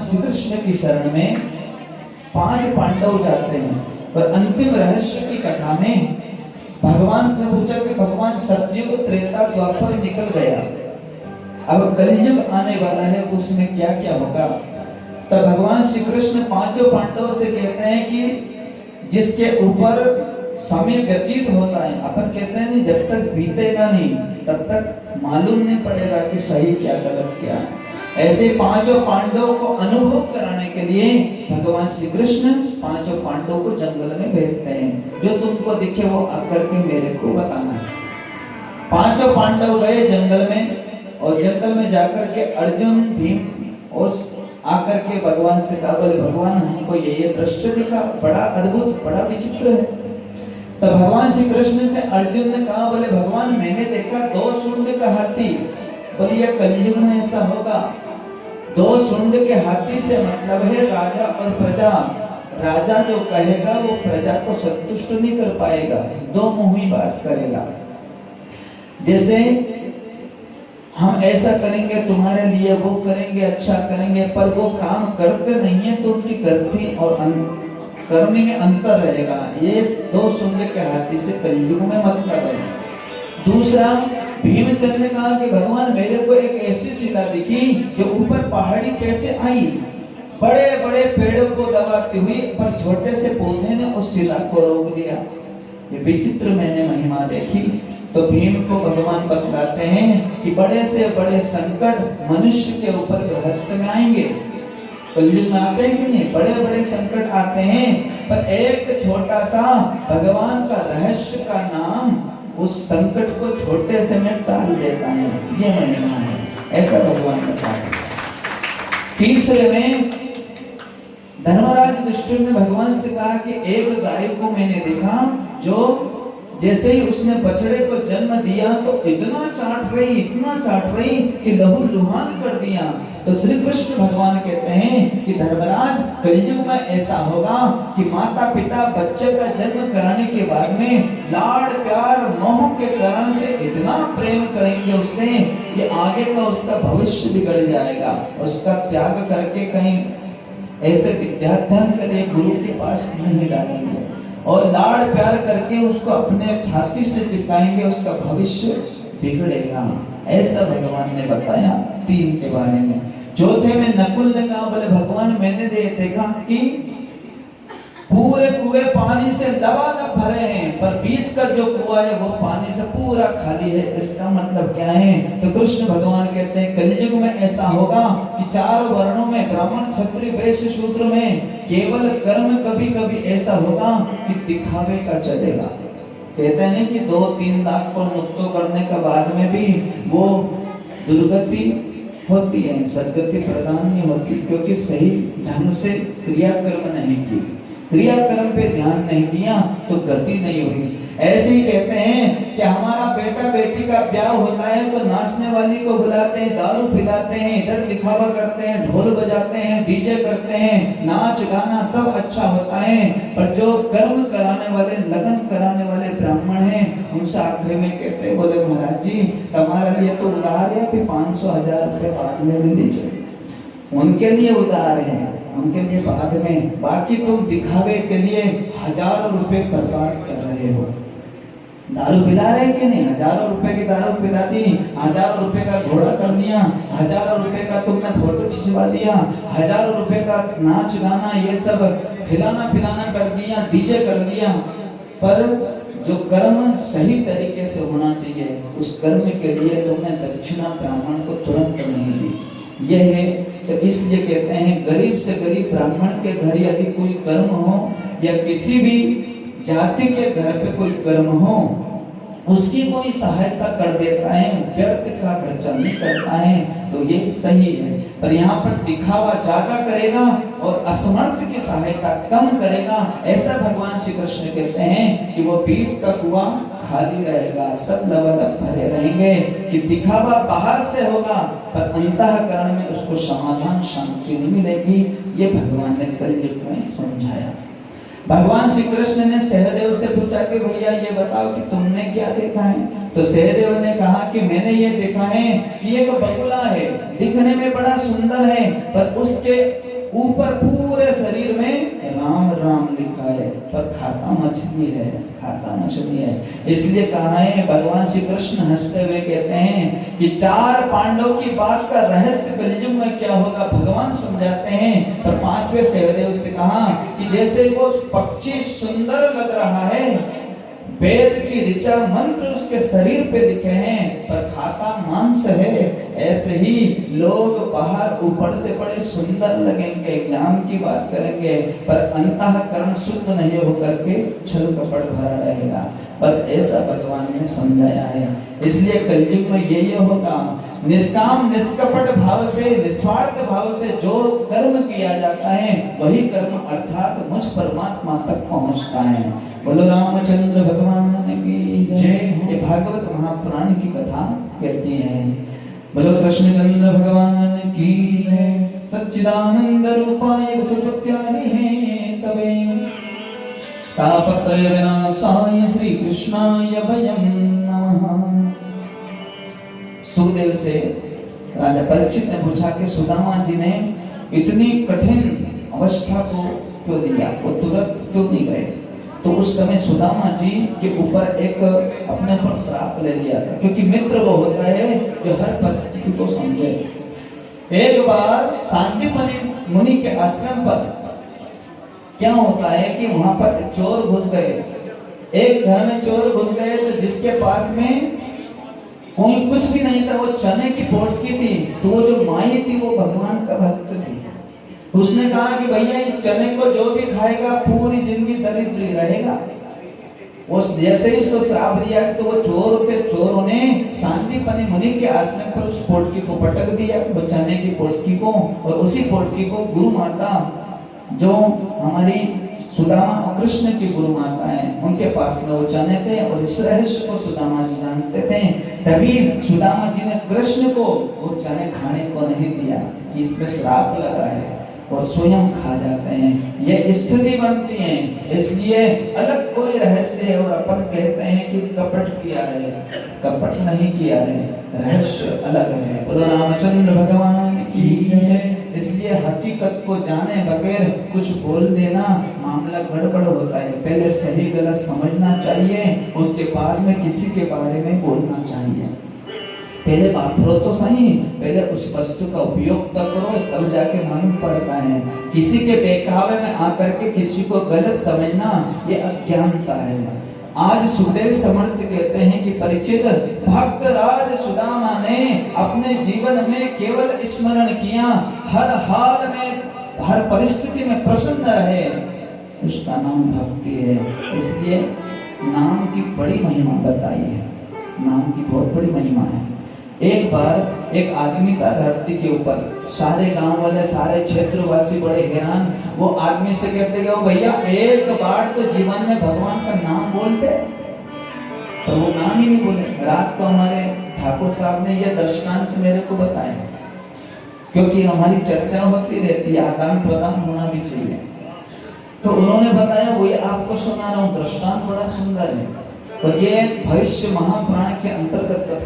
श्री कृष्ण की शरण में 5 पांडव जाते हैं। पर अंतिम रहस्य की कथा में भगवान से पूछा कि भगवान सतयुग त्रेता द्वापर निकल गया, अब कलयुग आने वाला है तो उसमें क्या क्या होगा। तब भगवान श्री कृष्ण 5 पांडवों से कहते हैं कि जिसके ऊपर समय व्यतीत होता है, अपन कहते हैं नहीं जब तक बीतेगा नहीं तब तक मालूम नहीं पड़ेगा कि सही क्या गलत क्या है। ऐसे 5 पांडवों को अनुभव कराने के लिए भगवान श्री कृष्ण 5 पांडवों को जंगल में भेजते हैं। जो तुमको दिखे वो आकर के मेरे को बताना है। 5 पांडव गए जंगल में, और जंगल में जाकर के अर्जुन भीम और आकर के भगवान से कहा, बोले भगवान हमको ये दृश्य दिखा, बड़ा अद्भुत बड़ा विचित्र है। तब भगवान श्री कृष्ण से अर्जुन ने कहा, बोले भगवान मैंने देखा 2 सूंड का हाथी। बोले ये कलयुग में ऐसा होगा। 2 सूंड के हाथी से मतलब है राजा और प्रजा। राजा जो कहेगा वो प्रजा को संतुष्ट नहीं कर पाएगा, 2 मुंही बात करेगा। जैसे हम ऐसा करेंगे तुम्हारे लिए, वो करेंगे अच्छा करेंगे, पर वो काम करते नहीं है तो उनकी करती और करने में अंतर रहेगा। ये 2 सूंड के हाथी से कलयुग में मतलब है। दूसरा, भीमसेन ने कहा कि भगवान मेरे को एक ऐसी शिला दिखी जो ऊपर पहाड़ी पे से आई, बड़े बड़े पेड़ों को दबाती हुई, पर छोटे से पौधे ने उस शिला को रोक दिया। ये विचित्र मैंने महिमा देखी। तो भीम को भगवान बतलाते हैं कि बड़े से बड़े संकट मनुष्य के ऊपर गृहस्थ में आएंगे। कलयुग में आते हैं कि नहीं, बड़े बड़े संकट आते हैं, पर एक छोटा सा भगवान का रहस्य का नाम उस संकट को छोटे से में टाल देता है। ये महिमा है, ऐसा भगवान बताते हैं। तीसरे में धर्मराज युधिष्ठिर ने भगवान से कहा कि एक गाय को मैंने देखा जो जैसे ही उसने बछड़े को जन्म दिया तो इतना चाट रही कि लहू लुहान कर दिया। तो श्री कृष्ण भगवान कहते हैं कि धर्मराज कलयुग में ऐसा होगा कि माता पिता बच्चे का जन्म कराने के बाद में लाड़ प्यार मोह के कारण से इतना प्रेम करेंगे उससे कि आगे का उसका भविष्य बिगड़ जाएगा। उसका त्याग करके कहीं ऐसे विद्याध्ययन के लिए गुरु के पास नहीं डालेंगे, और लाड़ प्यार करके उसको अपने छाती से चिपकाएंगे, उसका भविष्य बिगड़ेगा। ऐसा भगवान ने बताया 3 के बारे में। चौथे में नकुल ने कहा, बोले भगवान मैंने देखा कि पूरे कुएं पानी से लबालब भरे हैं, पर बीच का जो कुआं है वो पानी से पूरा खाली है। इसका मतलब क्या है? तो कृष्ण भगवान कहते हैं कलयुग में ऐसा होगा कि 4 वर्णों में ब्राह्मण क्षत्रिय वैश्य शूद्र में केवल कर्म कभी कभी ऐसा होगा कि दिखावे का चलेगा। कहते हैं नहीं कि 2-3 लाख को मुक्तो करने के बाद में भी वो दुर्गति होती है, सदगति प्रदान नहीं होती, क्योंकि सही ढंग से क्रियाकर्म नहीं की, क्रियाकर्म पे ध्यान नहीं दिया तो गति नहीं हुई। ऐसे ही कहते हैं कि हमारा बेटा बेटी का ब्याह होता है तो नाचने वाली को बुलाते हैं, दारू पिलाते हैं, इधर दिखावा करते हैं, ढोल बजाते हैं, डीजे करते हैं, नाच गाना सब अच्छा होता है, पर जो कर्म कराने वाले लगन कराने वाले ब्राह्मण हैं उनसे आखिरी में कहते हैं, बोले महाराज जी तुम्हारे लिए तो उधार है, अभी 500-1000 रुपए बाद में ले लीजिए। उनके लिए उधार है, उनके लिए बाद में, बाकी तुम दिखावे के लिए हजारों रुपए बर्बाद कर रहे हो। दारू पिला रहे कि नहीं? हजारों रुपए की दारू पिला दी, हजारों रुपए का घोड़ा कर दिया, हजारों रुपए का तुमने फोटो खिंचवा दिया, हजारों रुपए का नाच गाना ये सब खिलाना पिलाना कर दिया, डीजे कर दिया, पर जो कर्म सही तरीके से होना चाहिए उस कर्म के लिए तुमने दक्षिणा ब्राह्मण को तुरंत नहीं दी। यह है तो इसलिए कहते हैं गरीब से गरीब ब्राह्मण के घर यदि कोई कर्म हो या किसी भी जाति के घर पे कोई कर्म हो उसकी कोई सहायता कर देता है, व्यर्थ का खर्चा नहीं करता है, तो ये सही है। पर यहाँ पर दिखावा ज्यादा करेगा और असमर्थ की सहायता कम करेगा। ऐसा भगवान श्री कृष्ण कहते हैं कि वो बीच का कुआं खाली रहेगा, सब लबालब भरे रहेंगे, कि दिखावा बाहर से होगा पर अंतःकरण में उसको समाधान शांति नहीं मिलेगी। ये भगवान ने कलयुग में समझाया। भगवान श्री कृष्ण ने सहदेव से पूछा कि भैया ये बताओ कि तुमने क्या देखा है? तो सहदेव ने कहा कि मैंने ये देखा है कि एक बगुला है, दिखने में बड़ा सुंदर है, पर उसके ऊपर पूरे शरीर में राम राम लिखा है, पर खाता मछली है, खाता मछली है। इसलिए कहा है, भगवान श्री कृष्ण हंसते हुए कहते हैं कि 4 पांडव की बात का रहस्य कलयुग में क्या होगा भगवान समझाते हैं। पर 5वें सहदेव से कहा कि जैसे वो पक्षी सुंदर लग रहा है, वेद की ऋचा मंत्र उसके शरीर पे दिखे हैं, पर खाता मांस है, ऐसे ही लोग बाहर ऊपर से बड़े सुंदर लगेंगे, ज्ञान की बात करेंगे, पर अंतःकरण शुद्ध नहीं होकर के छल कपट भरा रहेगा। बस ऐसा भगवान ने समझाया है। इसलिए कलयुग में यही होगा, निष्काम निष्कपट भाव से, निस्वार्थ भाव से जो कर्म किया जाता है वही कर्म अर्थात मुझ परमात्मा तक पहुंचता है। बोलो रामचंद्र भगवान की जय। ये भागवत महापुराण की कथा कहती है। बोलो कृष्णचंद्र भगवान की जय। सच्चिदानंद रूपाय सुपत्यानि है तवे, तापत्रय विनाशाय श्री कृष्णाय वयं नमः। सुखदेव से राजा परीक्षित ने पूछा कि सुदामा जी ने इतनी कठिन अवस्था को क्यों दिया, वो तुरंत क्यों नहीं गए। तो उस समय सुदामा जी के ऊपर एक अपने ऊपर श्राप ले लिया था, क्योंकि मित्र वो होता है जो हर परिस्थिति को समझे। एक बार सांदीपनि मुनि के आश्रम पर क्या होता है कि वहां पर चोर घुस गए। एक घर में चोर घुस गए, तो जिसके पास में कोई कुछ भी नहीं था, वो चने की पोटकी थी, तो वो जो माई थी वो भगवान का भक्त थी। उसने कहा कि भैया इस चने को जो भी खाएगा पूरी जिंदगी दरिद्र रहेगा। उस जैसे ही उसको श्राप दिया, तो वो चोरों ने सांदीपनि मुनि के आश्रम पर उस पोटकी को पटक दिया, वो चने की पोटकी को, और उसी पोटकी को गुरु माता जो हमारी सुदामा और कृष्ण की गुरु माता है, उनके पास में वो चने थे, और इस रहस्य को सुदामा जी जानते थे। तभी सुदामा जी ने कृष्ण को वो चने खाने को नहीं दिया कि इसमें श्राप लगा है, और स्वयं खा जाते हैं। ये स्थिति बनती है। इसलिए अलग कोई रहस्य है, और अपन कहते हैं कि कपट किया है, कपट नहीं किया है, रहस्य अलग है। बोलो रामचंद्र भगवान की जय। इसलिए हकीकत को जाने बगैर कुछ बोल देना मामला गड़बड़ होता है। पहले सही गलत समझना चाहिए, उसके बाद में किसी के बारे में बोलना चाहिए। पहले बात करो तो सही, पहले उस वस्तु का उपयोग तो करो, तब जाके मालूम पड़ता है। किसी के बहकावे में आकर के किसी को गलत समझना ये अज्ञानता है। आज सुखदेव समर्थ कहते हैं कि परीक्षित, भक्त राज सुदामा ने अपने जीवन में केवल स्मरण किया, हर हाल में हर परिस्थिति में प्रसन्न रहे, उसका नाम भक्ति है। इसलिए नाम की बड़ी महिमा बताई है, नाम की बहुत बड़ी महिमा है। एक बार एक आदमी था धरती के ऊपर, सारे गांव वाले सारे क्षेत्रवासी बड़े हैरान। वो आदमी से कहते कि भैया एक बार तो जीवन में भगवान का नाम बोलते, तो वो नाम ही नहीं बोले। रात को हमारे ठाकुर साहब ने यह दृष्टांत मेरे को बताया, क्योंकि हमारी चर्चा होती रहती है, आदान प्रदान होना भी चाहिए। तो उन्होंने बताया, वो ये आपको सुना रहा हूँ, दृष्टांत बड़ा सुंदर है, और ये भविष्य महापुराण के अंतर्गत कथा।